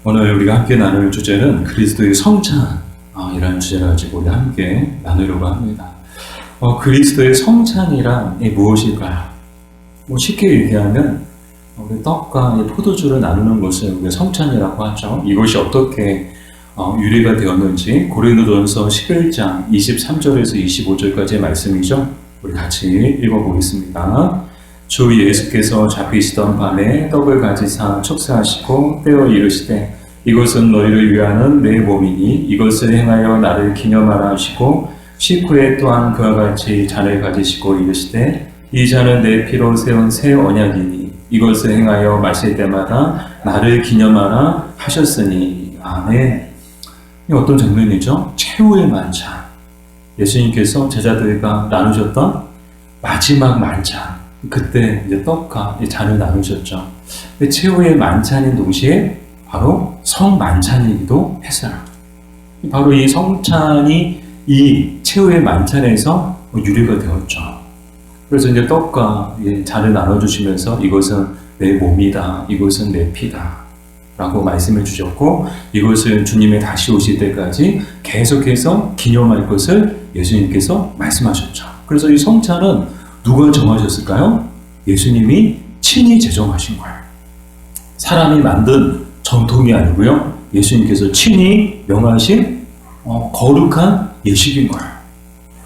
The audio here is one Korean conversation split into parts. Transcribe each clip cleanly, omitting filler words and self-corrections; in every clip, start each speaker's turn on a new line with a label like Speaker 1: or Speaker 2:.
Speaker 1: 오늘 우리가 함께 나눌 주제는 그리스도의 성찬이라는 주제를 가지고 우리 함께 나누려고 합니다. 그리스도의 성찬이란 무엇일까요? 쉽게 얘기하면 우리 떡과 포도주를 나누는 것을 우리가 성찬이라고 하죠. 이것이 어떻게 유래가 되었는지 고린도전서 11장 23절에서 25절까지의 말씀이죠. 우리 같이 읽어보겠습니다. 주 예수께서 잡히시던 밤에 떡을 가지사 축사하시고 떼어 이르시되 이것은 너희를 위하는 내 몸이니 이것을 행하여 나를 기념하라 하시고 식후에 또한 그와 같이 잔을 가지시고 이르시되 이 잔은 내 피로 세운 새 언약이니 이것을 행하여 마실 때마다 나를 기념하라 하셨으니. 아멘. 이 어떤 장면이죠? 최후의 만찬. 예수님께서 제자들과 나누셨던 마지막 만찬. 그때 이제 떡과 잔을 나누셨죠. 최후의 만찬인 동시에 바로 성만찬이기도 했어요. 바로 이 성찬이 이 최후의 만찬에서 유래가 되었죠. 그래서 이제 떡과 잔을 나눠주시면서 이것은 내 몸이다, 이것은 내 피다 라고 말씀해 주셨고, 이것은 주님의 다시 오실 때까지 계속해서 기념할 것을 예수님께서 말씀하셨죠. 그래서 이 성찬은 누가 정하셨을까요? 예수님이 친히 제정하신 거예요. 사람이 만든 전통이 아니고요. 예수님께서 친히 명하신 거룩한 예식인 거예요.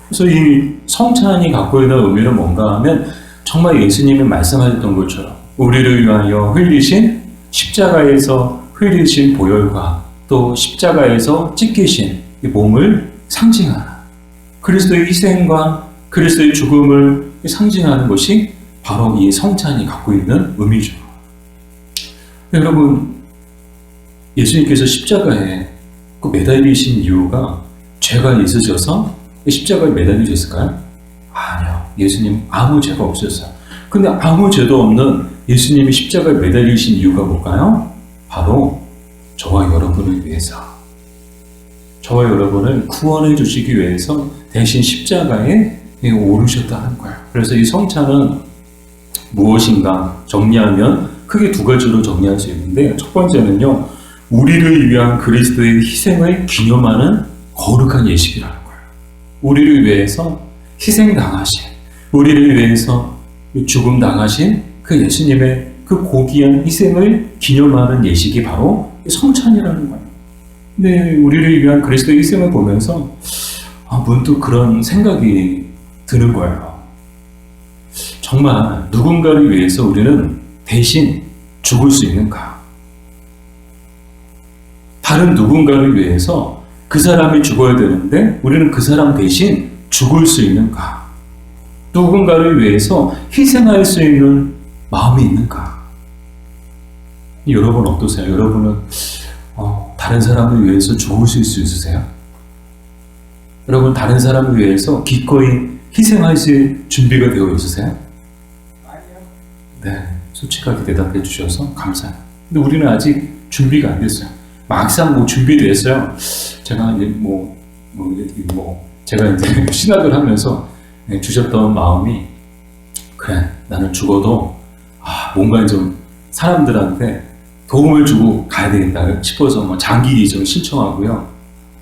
Speaker 1: 그래서 이 성찬이 갖고 있는 의미는 뭔가 하면 정말 예수님이 말씀하셨던 것처럼 우리를 위하여 흘리신 십자가에서 흘리신 보혈과 또 십자가에서 찢기신 이 몸을 상징하는 그리스도의 희생과 그리스도의 죽음을 상징하는 것이 바로 이 성찬이 갖고 있는 의미죠. 여러분, 예수님께서 십자가에 매달리신 이유가 죄가 있으셔서 십자가에 매달리셨을까요? 아니요. 예수님 아무 죄가 없으셨어요. 근데 아무 죄도 없는 예수님이 십자가에 매달리신 이유가 뭘까요? 바로 저와 여러분을 위해서, 저와 여러분을 구원해 주시기 위해서 대신 십자가에 오르셨다는 거예요. 그래서 이 성찬은 무엇인가 정리하면 크게 두 가지로 정리할 수 있는데, 첫 번째는요, 우리를 위한 그리스도의 희생을 기념하는 거룩한 예식이라는 거예요. 우리를 위해서 희생당하신, 우리를 위해서 죽음 당하신 그 예수님의 그 고귀한 희생을 기념하는 예식이 바로 성찬이라는 거예요. 근데 우리를 위한 그리스도의 희생을 보면서 문득 그런 생각이 드는 거예요. 정말 누군가를 위해서 우리는 대신 죽을 수 있는가? 다른 누군가를 위해서 그 사람이 죽어야 되는데 우리는 그 사람 대신 죽을 수 있는가? 누군가를 위해서 희생할 수 있는 마음이 있는가? 여러분 어떠세요? 여러분은 다른 사람을 위해서 죽으실 수 있으세요? 여러분 다른 사람을 위해서 기꺼이 희생하실 준비가 되어 있으세요? 네, 솔직하게 대답해 주셔서 감사해요. 근데 우리는 아직 준비가 안 됐어요. 막상 준비됐어요. 제가 이제 제가 이제 신학을 하면서 주셨던 마음이, 그래, 나는 죽어도 뭔가 좀 사람들한테 도움을 주고 가야 되겠다 싶어서 장기 기증 신청하고요.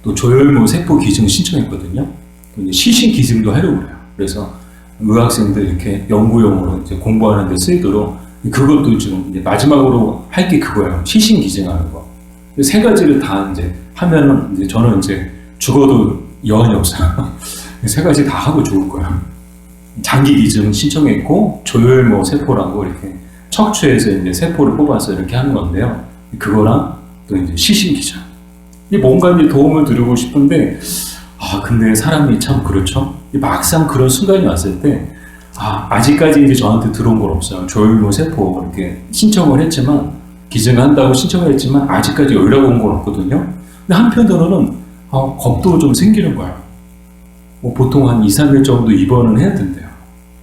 Speaker 1: 또 조혈모 세포 기증 신청했거든요. 또 이제 시신 기증도 하려고 그래요. 그래서 의학생들 이렇게 연구용으로 이제 공부하는 데 쓰이도록, 그것도 지금 이제 마지막으로 할 게 그거예요. 시신 기증하는 거. 세 가지를 다 이제 하면은 이제 저는 이제 죽어도 여한이 없어요. 세 가지 다 하고 죽을 거예요. 장기 기증 신청했고, 조혈모 세포라고 이렇게 척추에서 이제 세포를 뽑아서 이렇게 하는 건데요. 그거랑 또 이제 시신 기증. 뭔가 이제 도움을 드리고 싶은데, 근데 사람이 참 그렇죠. 막상 그런 순간이 왔을 때, 아직까지 이제 저한테 들어온 건 없어요. 조혈모 세포 이렇게 신청을 했지만, 기증한다고 신청을 했지만, 아직까지 연락 온 건 없거든요. 근데 한편으로는, 겁도 좀 생기는 거예요. 보통 한 2, 3일 정도 입원은 해야 된대요.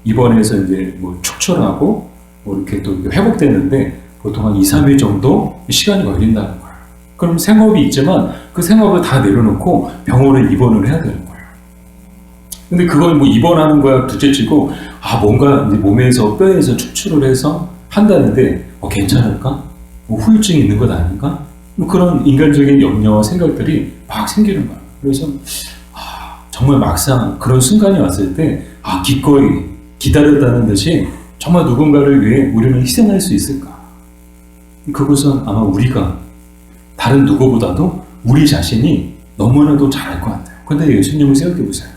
Speaker 1: 입원해서 이제 축출하고, 이렇게 또 회복되는데, 보통 한 2, 3일 정도 시간이 걸린다는 거예요. 그럼 생업이 있지만, 그 생업을 다 내려놓고 병원에 입원을 해야 되는 거예요. 근데 그걸 입원하는 거야 둘째치고, 뭔가 이제 몸에서, 뼈에서 축출을 해서 한다는데, 괜찮을까? 후유증이 있는 것 아닌가? 뭐 그런 인간적인 염려와 생각들이 막 생기는 거예요. 그래서 정말 막상 그런 순간이 왔을 때 기꺼이 기다렸다는 듯이 정말 누군가를 위해 우리는 희생할 수 있을까? 그것은 아마 우리가 다른 누구보다도 우리 자신이 너무나도 잘할 것 같아요. 근데 예수님을 생각해 보세요.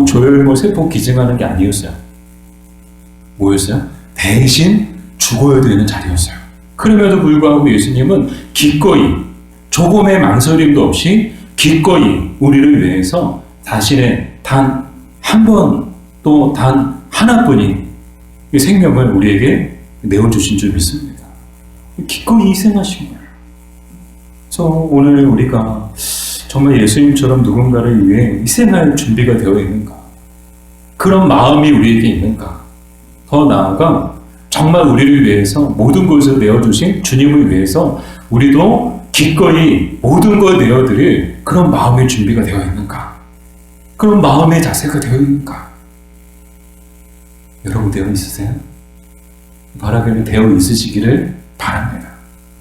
Speaker 1: 조혈모 세포 기증하는 게 아니었어요. 뭐였어요? 대신 죽어야 되는 자리였어요. 그럼에도 불구하고 예수님은 기꺼이 조금의 망설임도 없이 기꺼이 우리를 위해서 자신의 단 한 번 또 단 하나뿐인 생명을 우리에게 내어주신 줄 믿습니다. 기꺼이 희생하신 거예요. 그래서 오늘 우리가 정말 예수님처럼 누군가를 위해 희생할 준비가 되어 있는가? 그런 마음이 우리에게 있는가? 더 나아가 정말 우리를 위해서 모든 것을 내어주신 주님을 위해서 우리도 기꺼이 모든 걸 내어드릴 그런 마음의 준비가 되어 있는가? 그런 마음의 자세가 되어 있는가? 여러분 되어 있으세요? 바라기를 되어 있으시기를 바랍니다.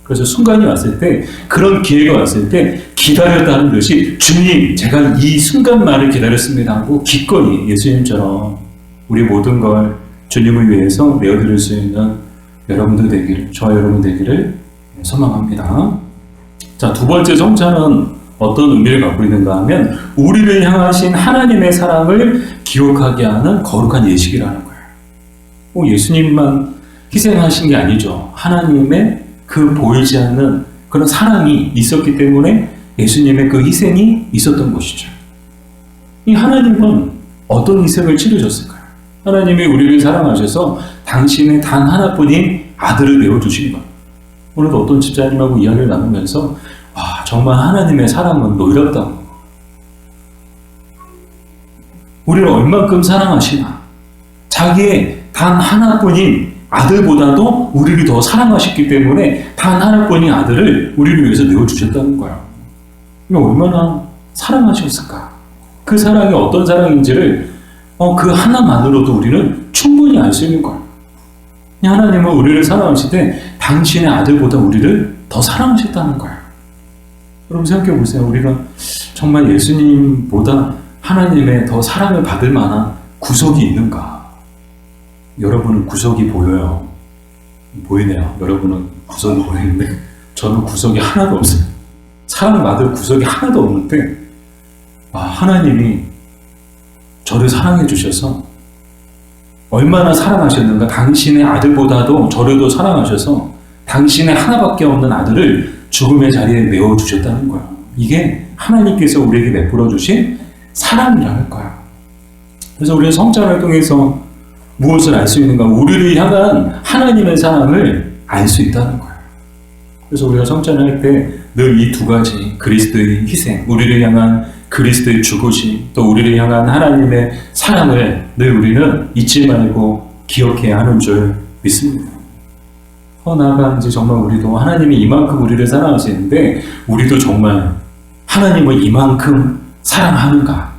Speaker 1: 그래서 순간이 왔을 때, 그런 기회가 왔을 때 기다렸다는 듯이 주님, 제가 이 순간만을 기다렸습니다 하고 기꺼이 예수님처럼 우리 모든 걸 주님을 위해서 내어드릴 수 있는 여러분들 되기를, 저와 여러분 되기를 소망합니다. 자, 두 번째 성찬은 어떤 의미를 갖고 있는가 하면 우리를 향하신 하나님의 사랑을 기억하게 하는 거룩한 예식이라는 거예요. 예수님만 희생하신 게 아니죠. 하나님의 그 보이지 않는 그런 사랑이 있었기 때문에 예수님의 그 희생이 있었던 것이죠. 이 하나님은 어떤 희생을 치르셨을까요? 하나님이 우리를 사랑하셔서 당신의 단 하나뿐인 아들을 내어주신 것. 오늘도 어떤 집사님하고 이야기를 나누면서 정말 하나님의 사랑은 놀랍다고. 우리를 얼만큼 사랑하시나. 자기의 단 하나뿐인 아들보다도 우리를 더 사랑하셨기 때문에 단 하나뿐인 아들을 우리를 위해서 내어주셨다는 거예요. 얼마나 사랑하셨을까? 그 사랑이 어떤 사랑인지를 그 하나만으로도 우리는 충분히 알 수 있는 거예요. 하나님은 우리를 사랑하실 때 당신의 아들보다 우리를 더 사랑하셨다는 거예요. 여러분 생각해 보세요. 우리가 정말 예수님보다 하나님의 더 사랑을 받을 만한 구석이 있는가? 여러분은 구석이 보여요. 보이네요. 여러분은 구석이 보이는데 저는 구석이 하나도 없어요. 사랑받을 구석이 하나도 없는데 하나님이 저를 사랑해 주셔서 얼마나 사랑하셨는가. 당신의 아들보다도 저를 더 사랑하셔서 당신의 하나밖에 없는 아들을 죽음의 자리에 내어주셨다는 거예요. 이게 하나님께서 우리에게 베풀어 주신 사랑이라는 거예요. 그래서 우리는 성찬을 통해서 무엇을 알 수 있는가? 우리를 향한 하나님의 사랑을 알 수 있다는 거예요. 그래서 우리가 성찬을 할 때 늘 이 두 가지, 그리스도의 희생, 우리를 향한 그리스도의 죽으심, 또 우리를 향한 하나님의 사랑을 늘 우리는 잊지 말고 기억해야 하는 줄 믿습니다. 나아가 이제 정말 우리도 하나님이 이만큼 우리를 사랑하시는데 우리도 정말 하나님을 이만큼 사랑하는가?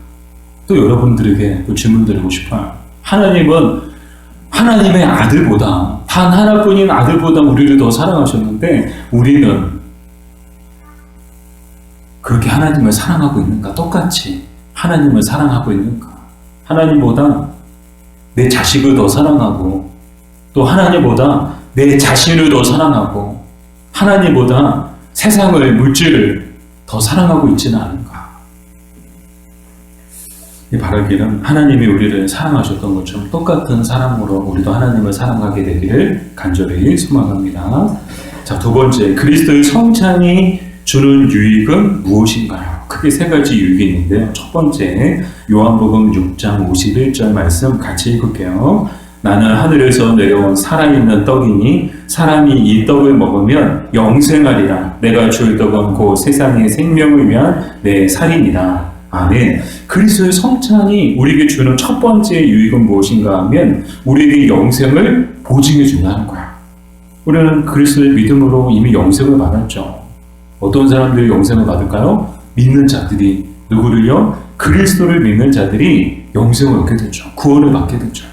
Speaker 1: 또 여러분들에게 또 질문 드리고 싶어요. 하나님은 하나님의 아들보다, 단 하나뿐인 아들보다 우리를 더 사랑하셨는데 우리는 그렇게 하나님을 사랑하고 있는가? 똑같이 하나님을 사랑하고 있는가? 하나님보다 내 자식을 더 사랑하고 또 하나님보다 내 자신을 더 사랑하고 하나님보다 세상을, 물질을 더 사랑하고 있지는 않은가? 이 바라기는 하나님이 우리를 사랑하셨던 것처럼 똑같은 사랑으로 우리도 하나님을 사랑하게 되기를 간절히 소망합니다. 자, 두 번째, 그리스도의 성찬이 주는 유익은 무엇인가요? 크게 세 가지 유익이 있는데요. 첫 번째, 요한복음 6장 51절 말씀 같이 읽을게요. 나는 하늘에서 내려온 살아있는 떡이니 사람이 이 떡을 먹으면 영생하리라. 내가 줄 떡은 곧 세상의 생명을 위한 내 살이니라. 아멘. 그리스도의 성찬이 우리에게 주는 첫 번째 유익은 무엇인가 하면 우리에게 영생을 보증해 준다는 거야. 우리는 그리스도의 믿음으로 이미 영생을 받았죠. 어떤 사람들이 영생을 받을까요? 믿는 자들이. 누구를요? 그리스도를 믿는 자들이 영생을 얻게 되죠. 구원을 받게 되죠.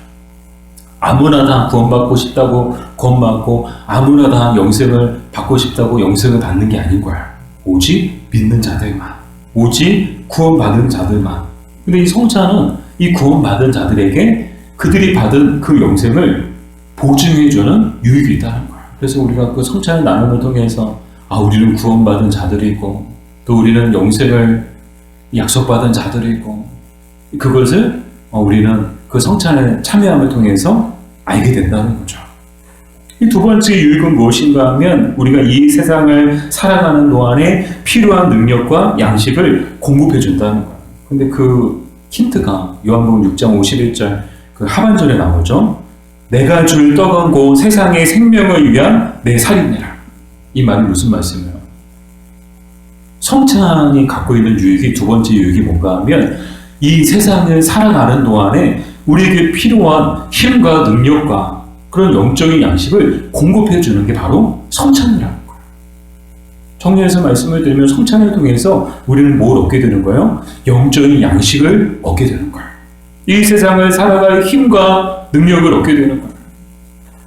Speaker 1: 아무나 다 구원받고 싶다고 구원받고 아무나 다 영생을 받고 싶다고 영생을 받는 게 아닌 거야. 오직 믿는 자들만, 오직 구원받은 자들만. 근데 이 성찬은 이 구원받은 자들에게 그들이 받은 그 영생을 보증해주는 유익이 있다는 거야. 그래서 우리가 그 성찬을 나눔을 통해서 우리는 구원받은 자들이고 또 우리는 영생을 약속받은 자들이고 그것을 우리는 그 성찬에 참여함을 통해서 알게 된다는 거죠. 이 두 번째 유익은 무엇인가 하면 우리가 이 세상을 살아가는 동안에 필요한 능력과 양식을 공급해 준다는 거예요. 근데 그 힌트가 요한복음 6장 51절 그 하반절에 나오죠. 내가 줄 떡은 곧 세상의 생명을 위한 내 살이니라. 이 말이 무슨 말씀이에요? 성찬이 갖고 있는 유익이 두 번째 유익이 뭔가 하면 이 세상을 살아가는 동안에 우리에게 필요한 힘과 능력과 그런 영적인 양식을 공급해 주는 게 바로 성찬이라는 거예요. 정리해서 말씀을 드리면 성찬을 통해서 우리는 뭘 얻게 되는 거예요? 영적인 양식을 얻게 되는 거예요. 이 세상을 살아갈 힘과 능력을 얻게 되는 거예요.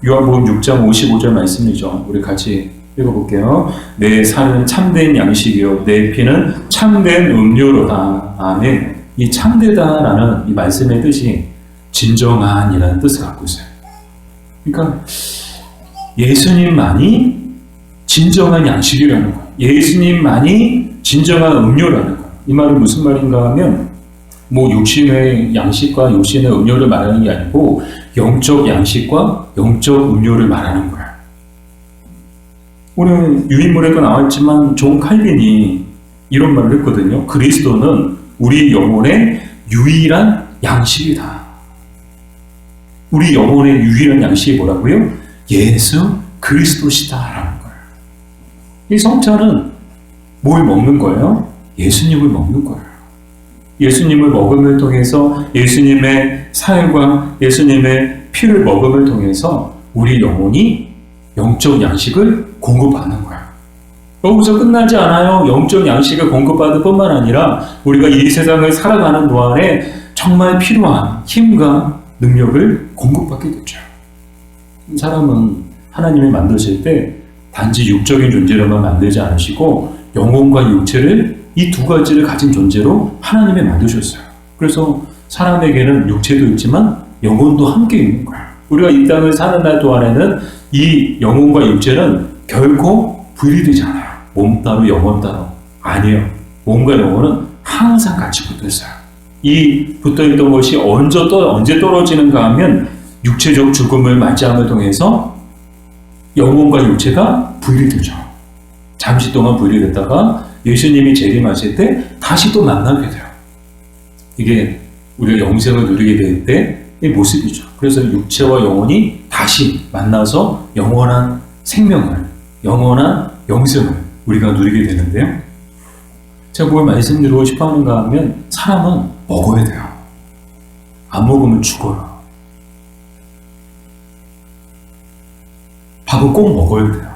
Speaker 1: 요한복음 6장 55절 말씀이죠. 우리 같이 읽어볼게요. 내 살은 참된 양식이요 내 피는 참된 음료로다. 아멘. 이 참되다라는 이 말씀의 뜻이 진정한이라는 뜻을 갖고 있어요. 그러니까 예수님만이 진정한 양식이라는 거예요. 예수님만이 진정한 음료라는 거예요. 이 말은 무슨 말인가 하면 육신의 양식과 육신의 음료를 말하는 게 아니고 영적 양식과 영적 음료를 말하는 거예요. 오늘 유인물에도 나왔지만 존 칼빈이 이런 말을 했거든요. 그리스도는 우리 영혼의 유일한 양식이다. 우리 영혼의 유일한 양식이 뭐라고요? 예수 그리스도시다라는 거예요. 이 성찬은 뭘 먹는 거예요? 예수님을 먹는 거예요. 예수님을 먹음을 통해서 예수님의 살과 예수님의 피를 먹음을 통해서 우리 영혼이 영적 양식을 공급받는 거예요. 여기서 끝나지 않아요. 영적 양식을 공급받을 뿐만 아니라 우리가 이 세상을 살아가는 동안에 정말 필요한 힘과 능력을 공급받게 되죠. 사람은 하나님이 만드실 때 단지 육적인 존재로만 만들지 않으시고 영혼과 육체를 이 두 가지를 가진 존재로 하나님이 만드셨어요. 그래서 사람에게는 육체도 있지만 영혼도 함께 있는 거예요. 우리가 이 땅을 사는 날 동안에는 이 영혼과 육체는 결코 분리되지 않아요. 몸 따로 영혼 따로. 아니에요. 몸과 영혼은 항상 같이 붙어 있어요. 이 붙어 있던 것이 언제 떨어지는가 하면 육체적 죽음을 맞이함을 통해서 영혼과 육체가 분리되죠. 잠시 동안 분리됐다가 예수님이 재림하실 때 다시 또 만나게 돼요. 이게 우리가 영생을 누리게 될 때의 모습이죠. 그래서 육체와 영혼이 다시 만나서 영원한 생명을, 영원한 영생을 우리가 누리게 되는데요. 제가 뭘 말씀드리고 싶어 하는가 하면 사람은 먹어야 돼요. 안 먹으면 죽어요. 밥은 꼭 먹어야 돼요.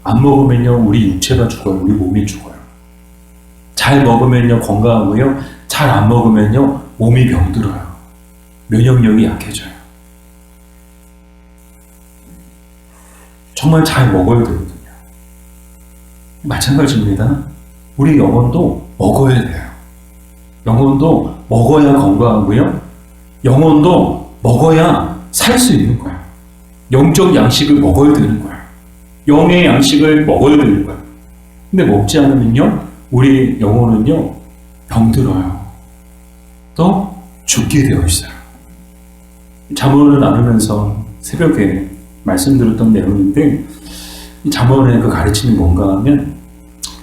Speaker 1: 안 먹으면요 우리 육체가 죽어요. 우리 몸이 죽어요. 잘 먹으면요 건강하고요. 잘 안 먹으면요 몸이 병들어요. 면역력이 약해져요. 정말 잘 먹어야 되거든요. 마찬가지입니다. 우리 영혼도 먹어야 돼요. 영혼도 먹어야 건강하고요. 영혼도 먹어야 살 수 있는 거예요. 영적 양식을 먹어야 되는 거예요. 영의 양식을 먹어야 되는 거예요. 근데 먹지 않으면요 우리 영혼은요 병들어요. 또 죽게 되어 있어요. 잠언을 나누면서 새벽에 말씀드렸던 내용인데 이 잠언의 그 가르침이 뭔가 하면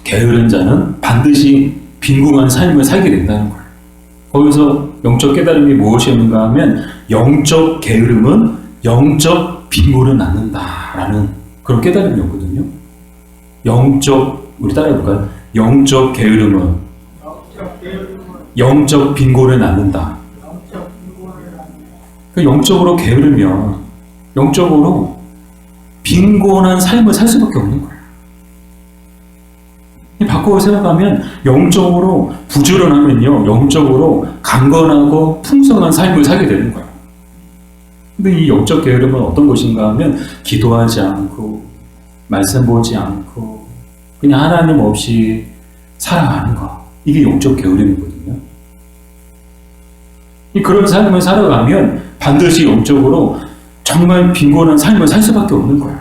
Speaker 1: 게으른 자는 반드시 빈궁한 삶을 살게 된다는 거예요. 거기서 영적 깨달음이 무엇이었는가 하면 영적 게으름은 영적 빈곤을 낳는다라는 그런 깨달음이었거든요. 우리 따라해볼까요? 영적 게으름은 영적 빈곤을 낳는다. 영적으로 게으르면 영적으로 빈곤한 삶을 살 수밖에 없는 거예요. 바꿔 생각하면 영적으로 부지런하면요 영적으로 강건하고 풍성한 삶을 살게 되는 거예요. 근데 이 영적 게으름은 어떤 것인가 하면 기도하지 않고 말씀 보지 않고 그냥 하나님 없이 살아가는 거. 이게 영적 게으름이거든요. 그런 삶을 살아가면 반드시 영적으로 정말 빈곤한 삶을 살 수밖에 없는 거예요.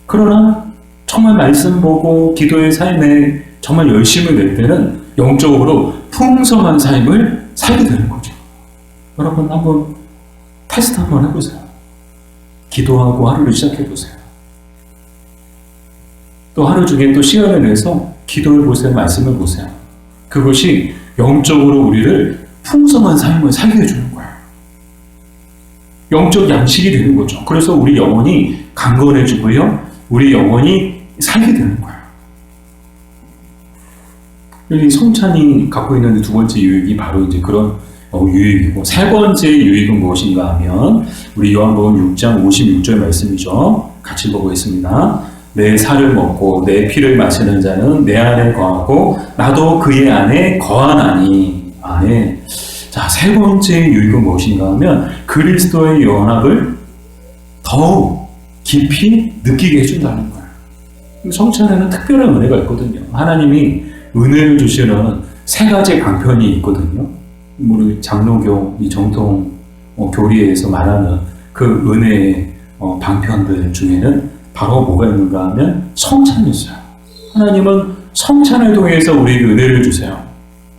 Speaker 1: 그러나 정말 말씀 보고 기도의 삶에 정말 열심을 낼 때는 영적으로 풍성한 삶을 살게 되는 거죠. 여러분 한번 테스트 한번 해보세요. 기도하고 하루를 시작해보세요. 또 하루 중에 또 시간을 내서 기도해 보세요. 말씀을 보세요. 그것이 영적으로 우리를 풍성한 삶을 살게 해주는 거예요. 영적 양식이 되는 거죠. 그래서 우리 영혼이 강건해지고요. 우리 영혼이 살게 되는 거예요. 여기 성찬이 갖고 있는 두 번째 유익이 바로 이제 그런 유익이고, 세 번째 유익은 무엇인가 하면 우리 요한복음 6장 56절 말씀이죠. 같이 보겠습니다. 내 살을 먹고 내 피를 마시는 자는 내 안에 거하고 나도 그의 안에 거하나니. 아멘. 자, 세 번째 유익은 무엇인가 하면 그리스도의 연합을 더욱 깊이 느끼게 해준다는 거예요. 성찬에는 특별한 은혜가 있거든요. 하나님이 은혜를 주시는 세 가지 방편이 있거든요. 우리 장로교 이 정통 교리에서 말하는 그 은혜의 방편들 중에는 바로 뭐가 있는가 하면 성찬이 있어요. 하나님은 성찬을 통해서 우리에게 은혜를 주세요.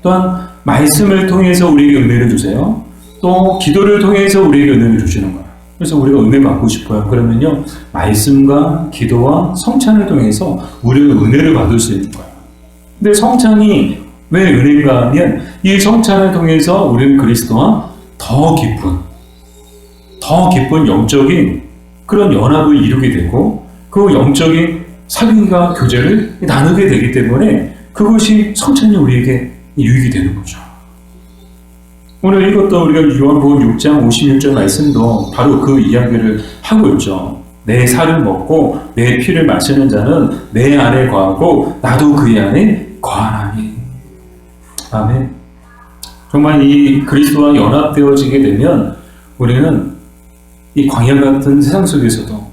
Speaker 1: 또한 말씀을 통해서 우리에게 은혜를 주세요. 또 기도를 통해서 우리에게 은혜를 주시는 거예요. 그래서 우리가 은혜 받고 싶어요. 그러면요, 말씀과 기도와 성찬을 통해서 우리는 은혜를 받을 수 있는 거예요. 근데 성찬이 왜 은혜인가 하면 이 성찬을 통해서 우리는 그리스도와 더 깊은 영적인 그런 연합을 이루게 되고 그 영적인 사귐과 교제를 나누게 되기 때문에 그것이 성찬이 우리에게 유익이 되는 거죠. 오늘 읽었던 우리가 요한복음 6장 56절 말씀도 바로 그 이야기를 하고 있죠. 내 살을 먹고 내 피를 마시는 자는 내 안에 거하고 나도 그의 안에 거하나니. 아멘. 정말 이 그리스도와 연합되어지게 되면 우리는 이 광야 같은 세상 속에서도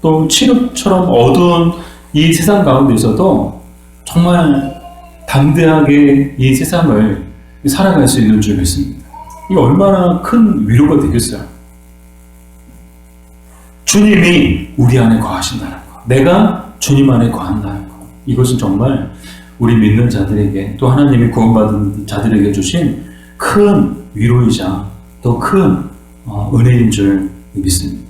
Speaker 1: 또 칠흑처럼 어두운 이 세상 가운데서도 정말 담대하게 이 세상을 살아갈 수 있는 줄 믿습니다. 이게 얼마나 큰 위로가 되겠어요. 주님이 우리 안에 거하신다는 것, 내가 주님 안에 거한다는 것, 이것은 정말 우리 믿는 자들에게 또 하나님이 구원받은 자들에게 주신 큰 위로이자 또 큰 은혜인 줄 믿습니다.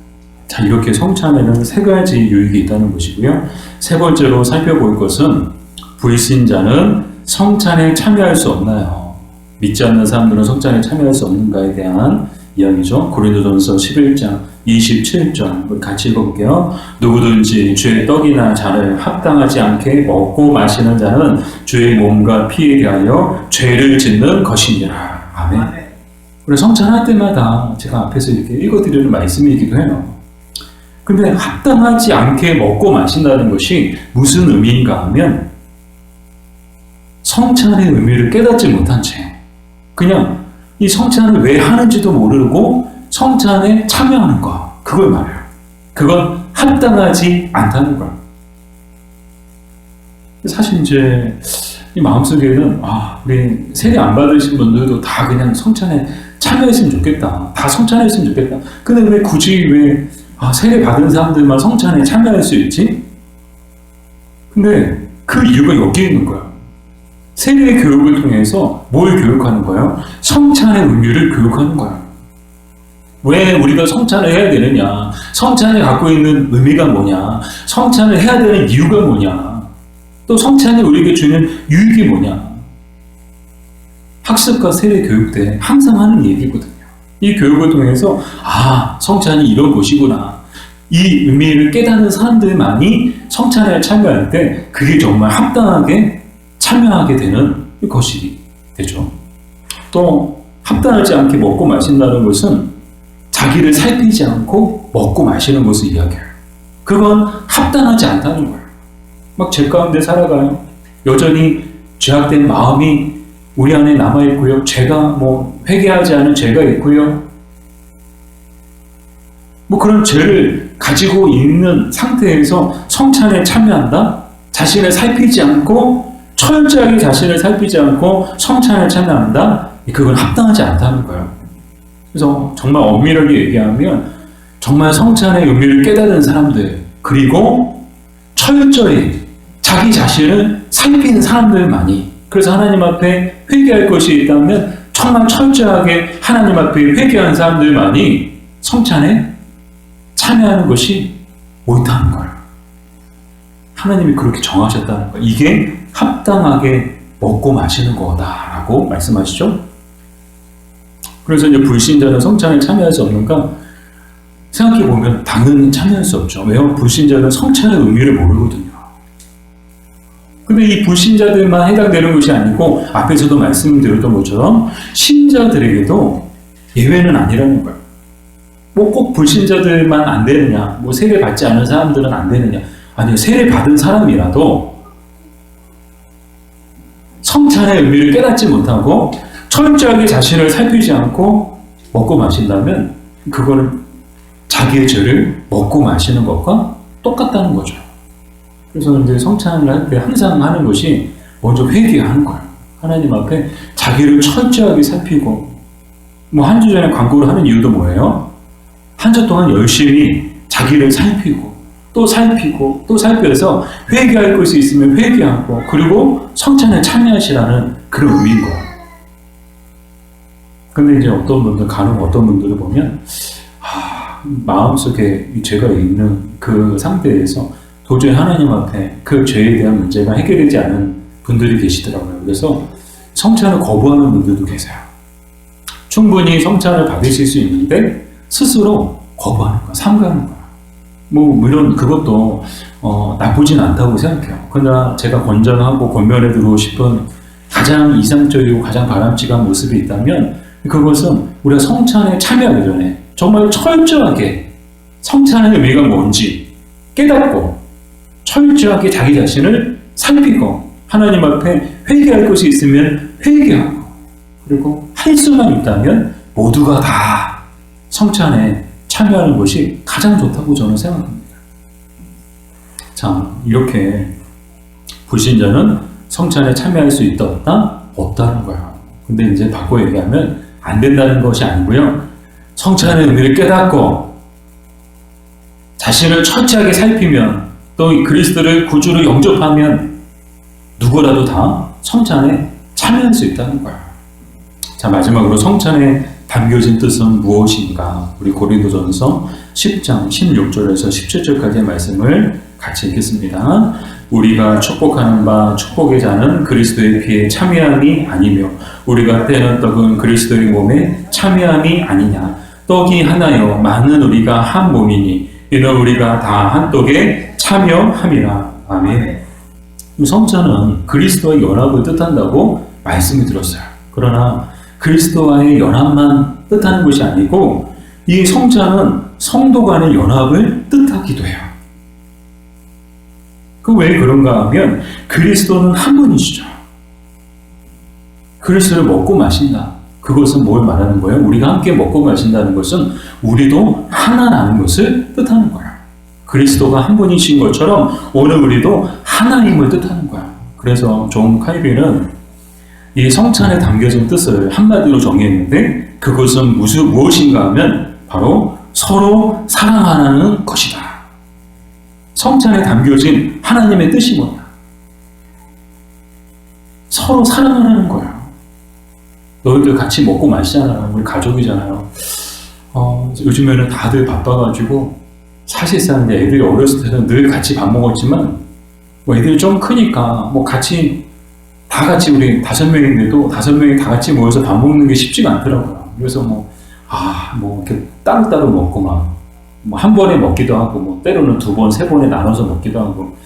Speaker 1: 자, 이렇게 성찬에는 세 가지 유익이 있다는 것이고요. 세 번째로 살펴볼 것은 불신자는 성찬에 참여할 수 없나요? 믿지 않는 사람들은 성찬에 참여할 수 없는가에 대한 이야기죠. 고린도전서 11장 27절 우리 같이 읽어볼게요. 누구든지 주의 떡이나 잔을 합당하지 않게 먹고 마시는 자는 주의 몸과 피에 대하여 죄를 짓는 것이니라. 아멘. 우리 성찬할 때마다 제가 앞에서 이렇게 읽어드리는 말씀이기도 해요. 근데 합당하지 않게 먹고 마신다는 것이 무슨 의미인가 하면 성찬의 의미를 깨닫지 못한 채 그냥 이 성찬을 왜 하는지도 모르고 성찬에 참여하는 거, 그걸 말해요. 그건 합당하지 않다는 거예요. 사실 이제 이 마음속에는 우리 세례 안 받으신 분들도 다 그냥 성찬에 참여했으면 좋겠다. 다 성찬했으면 좋겠다. 근데 왜 굳이 세례 받은 사람들만 성찬에 참여할 수 있지? 근데 그 이유가 여기에 있는 거야. 세례 교육을 통해서 뭘 교육하는 거예요? 성찬의 의미를 교육하는 거예요. 왜 우리가 성찬을 해야 되느냐? 성찬이 갖고 있는 의미가 뭐냐? 성찬을 해야 되는 이유가 뭐냐? 또 성찬이 우리에게 주는 유익이 뭐냐? 학습과 세례 교육 때 항상 하는 얘기거든요. 이 교육을 통해서 성찬이 이런 것이구나. 이 의미를 깨닫는 사람들만이 성찬에 참여할 때 그게 정말 합당하게 참여하게 되는 것이 되죠. 또 합당하지 않게 먹고 마신다는 것은 자기를 살피지 않고 먹고 마시는 것을 이야기해요. 그건 합당하지 않다는 거예요. 막 죄 가운데 살아가요. 여전히 죄악된 마음이 우리 안에 남아있고요. 죄가 회개하지 않은 죄가 있고요. 그런 죄를 가지고 있는 상태에서 성찬에 참여한다? 자신을 살피지 않고, 철저하게 자신을 살피지 않고 성찬에 참여한다? 그건 합당하지 않다는 거예요. 그래서 정말 엄밀하게 얘기하면 정말 성찬의 의미를 깨달은 사람들, 그리고 철저히 자기 자신을 살피는 사람들만이, 그래서 하나님 앞에 회개할 것이 있다면 정말 철저하게 하나님 앞에 회개한 사람들만이 성찬에 참여하는 것이 옳다는 거예요. 하나님이 그렇게 정하셨다는 거예요. 이게 합당하게 먹고 마시는 거다라고 말씀하시죠. 그래서 이제 불신자는 성찬에 참여할 수 없는가? 생각해보면 당연히 참여할 수 없죠. 왜요? 불신자는 성찬의 의미를 모르거든요. 근데 이 불신자들만 해당되는 것이 아니고 앞에서도 말씀드렸던 것처럼 신자들에게도 예외는 아니라는 거예요. 꼭 불신자들만 안 되느냐, 세례 받지 않은 사람들은 안 되느냐. 아니요, 세례 받은 사람이라도 성찬의 의미를 깨닫지 못하고 철저하게 자신을 살피지 않고 먹고 마신다면 그거는 자기의 죄를 먹고 마시는 것과 똑같다는 거죠. 그래서 이제 성찬을 할 때 항상 하는 것이 먼저 회개하는 거예요. 하나님 앞에 자기를 철저하게 살피고, 한 주 전에 광고를 하는 이유도 뭐예요? 한 주 동안 열심히 자기를 살피고, 또 살피고, 또 살펴서 회개할 것이 있으면 회개하고, 그리고 성찬에 참여하시라는 그런 의미인 거예요. 근데 이제 어떤 분들을 보면, 마음속에 이 죄가 있는 그 상태에서 도저히 하나님 앞에 그 죄에 대한 문제가 해결되지 않은 분들이 계시더라고요. 그래서 성찬을 거부하는 분들도 계세요. 충분히 성찬을 받으실 수 있는데 스스로 거부하는 거야, 삼가하는 거야. 물론 그것도 나쁘진 않다고 생각해요. 그러나 제가 권장하고 권면해 드리고 싶은 가장 이상적이고 가장 바람직한 모습이 있다면 그것은 우리가 성찬에 참여하기 전에 정말 철저하게 성찬의 의미가 뭔지 깨닫고 철저하게 자기 자신을 살피고 하나님 앞에 회개할 것이 있으면 회개하고, 그리고 할 수만 있다면 모두가 다 성찬에 참여하는 것이 가장 좋다고 저는 생각합니다. 자, 이렇게 불신자는 성찬에 참여할 수 있다 없다? 없다는 거야. 근데 이제 바꿔 얘기하면 안 된다는 것이 아니고요. 성찬의 의미를 깨닫고 자신을 철저하게 살피면, 또 그리스도를 구주로 영접하면 누구라도 다 성찬에 참여할 수 있다는 거야. 자, 마지막으로 성찬에 담겨진 뜻은 무엇인가? 우리 고린도전서 10장 16절에서 17절까지의 말씀을 같이 읽겠습니다. 우리가 축복하는 바 축복의 자는 그리스도의 피에 참여함이 아니며 우리가 떼는 떡은 그리스도의 몸에 참여함이 아니냐. 떡이 하나요 많은 우리가 한 몸이니 이는 우리가 다 한 떡에 참여함이라. 아멘. 성찬은 그리스도와의 연합을 뜻한다고 말씀을 들었어요. 그러나 그리스도와의 연합만 뜻하는 것이 아니고 이 성찬은 성도 간의 연합을 뜻하기도 해요. 그 왜 그런가 하면 그리스도는 한 분이시죠. 그리스도를 먹고 마신다. 그것은 뭘 말하는 거예요? 우리가 함께 먹고 마신다는 것은 우리도 하나라는 것을 뜻하는 거예요. 그리스도가 한 분이신 것처럼 오늘 우리도 하나임을 뜻하는 거예요. 그래서 존 칼빈은 이 성찬에 담겨진 뜻을 한마디로 정의했는데 그것은 무엇인가 하면 바로 서로 사랑하는 것이다. 성찬에 담겨진 하나님의 뜻이 뭐냐? 서로 사랑하는 거예요. 너희들 같이 먹고 마시잖아요. 우리 가족이잖아요. 요즘에는 다들 바빠가지고 사실상 이제 애들이 어렸을 때는 늘 같이 밥 먹었지만 애들이 좀 크니까 같이 다 같이 우리 5명인데도 5명이 다 같이 모여서 밥 먹는 게 쉽지가 않더라고요. 그래서 이렇게 따로따로 먹고 한 번에 먹기도 하고 때로는 2번, 3번에 나눠서 먹기도 하고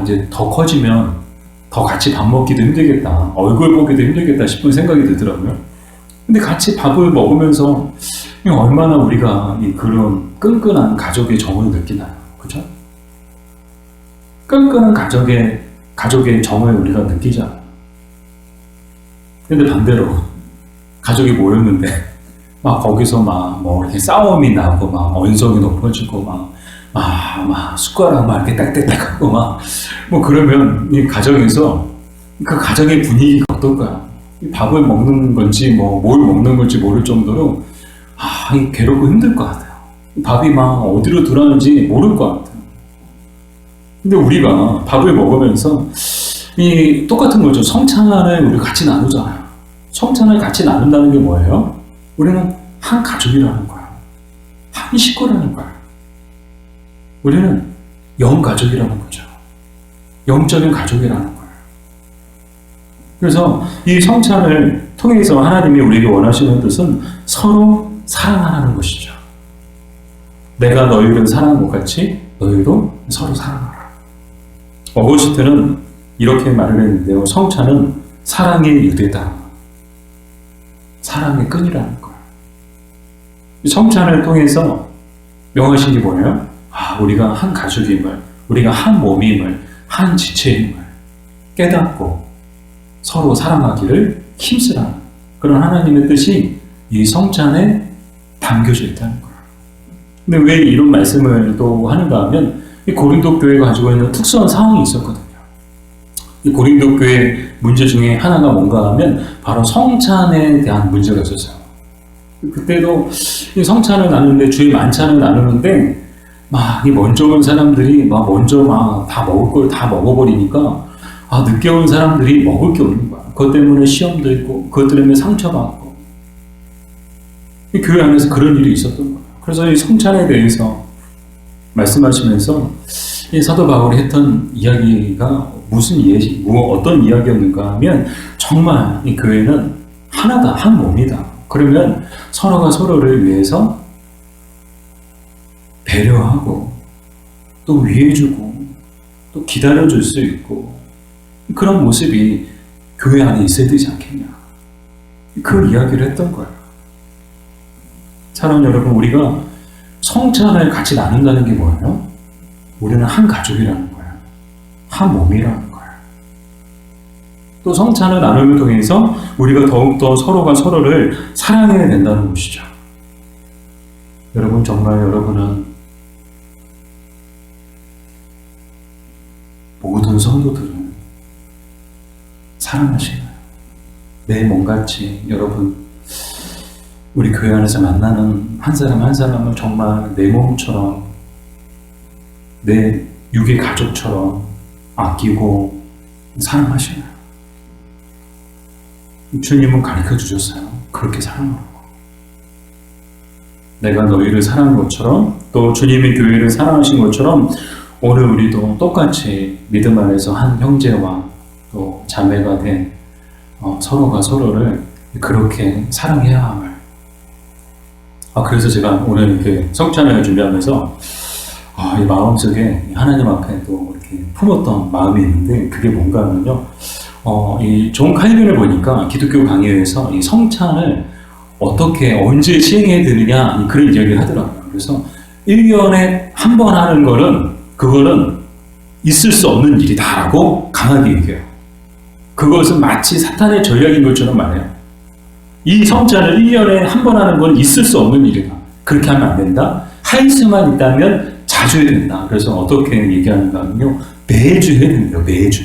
Speaker 1: 이제 더 커지면 더 같이 밥 먹기도 힘들겠다, 얼굴 보기도 힘들겠다 싶은 생각이 들더라고요. 근데 같이 밥을 먹으면서 얼마나 우리가 그런 끈끈한 가족의 정을 느끼나요? 그죠? 끈끈한 가족의 정을 우리가 느끼잖아요. 근데 반대로 가족이 모였는데 막 거기서 막 뭐 이렇게 싸움이 나고 막 언성이 높아지고 막 숟가락 막 이렇게 딱딱딱하고 막 뭐 그러면 이 가정에서 그 가정의 분위기가 어떨까요? 이 밥을 먹는 건지 뭐 뭘 먹는 건지 모를 정도로 이 괴롭고 힘들 것 같아요. 밥이 막 어디로 들어가는지 모를 것 같아요. 근데 우리가 밥을 먹으면서 이 똑같은 거죠. 성찬을 우리 같이 나누잖아요. 성찬을 같이 나눈다는 게 뭐예요? 우리는 한 가족이라는 거예요. 한 식구라는 거예요. 우리는 영가족이라는 거죠. 영적인 가족이라는 거예요. 그래서 이 성찬을 통해서 하나님이 우리에게 원하시는 뜻은 서로 사랑하라는 것이죠. 내가 너희를 사랑한 것 같이 너희도 서로 사랑하라. 어거스틴은 이렇게 말을 했는데요. 성찬은 사랑의 유대다. 사랑의 끈이라는 거예요. 성찬을 통해서 명하신 게 뭐예요? 우리가 한 가족임을, 우리가 한 몸임을, 한 지체임을 깨닫고 서로 사랑하기를 힘쓰라는 그런 하나님의 뜻이 이 성찬에 담겨져 있다는 거예요. 근데 왜 이런 말씀을 또 하는가 하면 이 고린도 교회가 가지고 있는 특수한 상황이 있었거든요. 이 고린도 교회 문제 중에 하나가 뭔가 하면 바로 성찬에 대한 문제가 있었어요. 그때도 이 성찬을 나누는데 주의 만찬을 나누는데 이 먼저 온 사람들이 먼저 다 먹을 걸 다 먹어버리니까 늦게 온 사람들이 먹을 게 없는 거야. 그것 때문에 시험도 있고 그것 때문에 상처받고 이 교회 안에서 그런 일이 있었던 거예요. 그래서 이 성찬에 대해서 말씀하시면서 이 사도 바울이 했던 이야기가 어떤 이야기였는가 하면 정말 이 교회는 하나다, 한 몸이다. 그러면 서로가 서로를 위해서 배려하고 또 위해주고 또 기다려줄 수 있고 그런 모습이 교회 안에 있어야 되지 않겠냐. 그 이야기를 했던 거예요. 사랑하는 여러분, 우리가 성찬을 같이 나눈다는 게 뭐예요? 우리는 한 가족이라는 거예요. 한 몸이라는 거예요. 또 성찬을 나눔을 통해서 우리가 더욱더 서로가 서로를 사랑해야 된다는 것이죠. 여러분, 정말 여러분은 모든 성도들을 사랑하시나요? 내 몸같이 여러분, 우리 교회 안에서 만나는 한 사람 한 사람을 정말 내 몸처럼, 내 육의 가족처럼 아끼고 사랑하시나요? 주님은 가르쳐 주셨어요. 그렇게 사랑하라고. 내가 너희를 사랑한 것처럼 또 주님이 교회를 사랑하신 것처럼 오늘 우리도 똑같이 믿음 안에서 한 형제와 또 자매가 된 서로가 서로를 그렇게 사랑해야 함을. 그래서 제가 오늘 이렇게 성찬을 준비하면서 이 마음속에 하나님 앞에 또 이렇게 품었던 마음이 있는데 그게 뭔가 하면요. 이 존 칼빈을 보니까 기독교 강의에서 이 성찬을 어떻게 언제 시행해야 되느냐 그런 이야기를 하더라고요. 그래서 1년에 한 번 하는 그거는 있을 수 없는 일이다라고 강하게 얘기해요. 그것은 마치 사탄의 전략인 것처럼 말해요. 이 성찬을 1년에 한 번 하는 건 있을 수 없는 일이다. 그렇게 하면 안 된다. 할 수만 있다면 자주 해야 된다. 그래서 어떻게 얘기하는가 하면요. 매주 해야 된대요. 매주.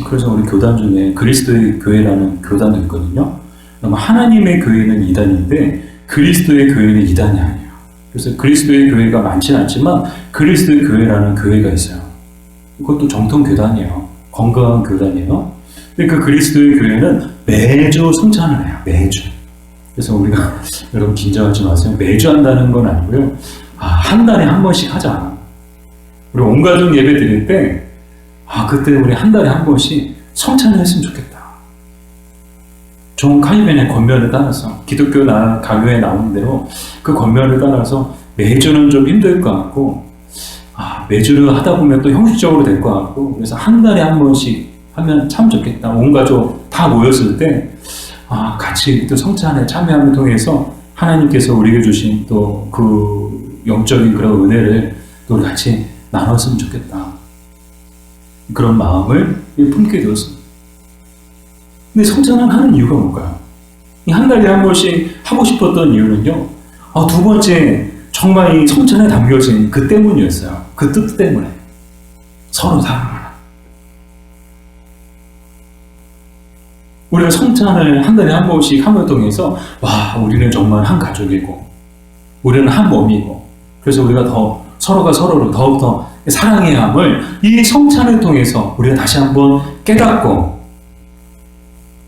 Speaker 1: 그래서 우리 교단 중에 그리스도의 교회라는 교단도 있거든요. 하나님의 교회는 2단인데 그리스도의 교회는 2단이 아니에요. 그래서 그리스도의 교회가 많지는 않지만 그리스도의 교회라는 교회가 있어요. 그것도 정통 교단이에요. 건강한 교단이에요. 근데 그 그리스도의 교회는 매주 성찬을 해요. 매주. 그래서 우리가 여러분 긴장하지 마세요. 매주 한다는 건 아니고요. 한 달에 한 번씩 하자. 우리 온 가족 예배 드릴 때 그때 우리 한 달에 한 번씩 성찬을 했으면 좋겠다. 존 칼빈의 권면을 따라서 기독교 강요에 나오는 대로 그 권면을 따라서 매주는 좀 힘들 것 같고 매주를 하다 보면 또 형식적으로 될 것 같고 그래서 한 달에 한 번씩 하면 참 좋겠다. 온 가족 다 모였을 때 같이 또 성찬에 참여함을 통해서 하나님께서 우리에게 주신 또 그 영적인 그런 은혜를 또 같이 나눴으면 좋겠다. 그런 마음을 품게 되었습니다. 근데 성찬을 하는 이유가 뭘까요? 이 한 달에 한 번씩 하고 싶었던 이유는요, 두 번째, 정말 이 성찬에 담겨진 그 때문이었어요. 그 뜻 때문에. 서로 사랑하라. 우리가 성찬을 한 달에 한 번씩 함을 통해서, 와, 우리는 정말 한 가족이고, 우리는 한 몸이고, 그래서 우리가 서로가 서로를 더욱더 사랑해야 함을 이 성찬을 통해서 우리가 다시 한번 깨닫고,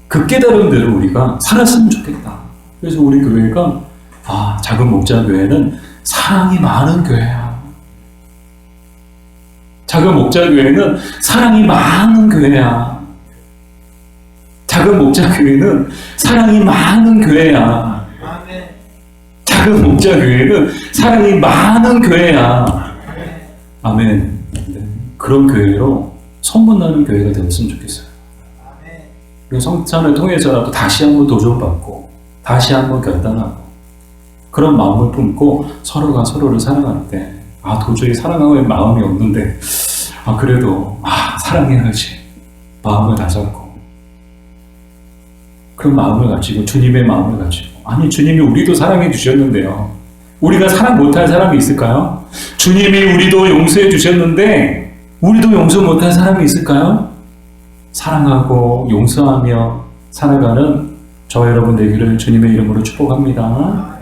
Speaker 1: 그 깨달음대로 우리가 살았으면 좋겠다. 그래서 우리 교회가, 작은 목자교회는 사랑이 많은 교회야. 작은 목자교회는 사랑이 많은 교회야. 작은 목자교회는 사랑이 많은 교회야. 작은 목자교회는 사랑이 많은 교회야. 아멘. 네. 그런 교회로 소문나는 교회가 되었으면 좋겠어요. 그 성찬을 통해서라도 다시 한번 도전받고 다시 한번 결단하고 그런 마음을 품고 서로가 서로를 사랑할 때 도저히 사랑할 마음이 없는데 그래도 사랑해야지 마음을 다잡고 그런 마음을 가지고 주님의 마음을 가지고 주님이 우리도 사랑해 주셨는데요. 우리가 사랑 못할 사람이 있을까요? 주님이 우리도 용서해 주셨는데 우리도 용서 못할 사람이 있을까요? 사랑하고 용서하며 살아가는 저와 여러분 되기를 주님의 이름으로 축복합니다.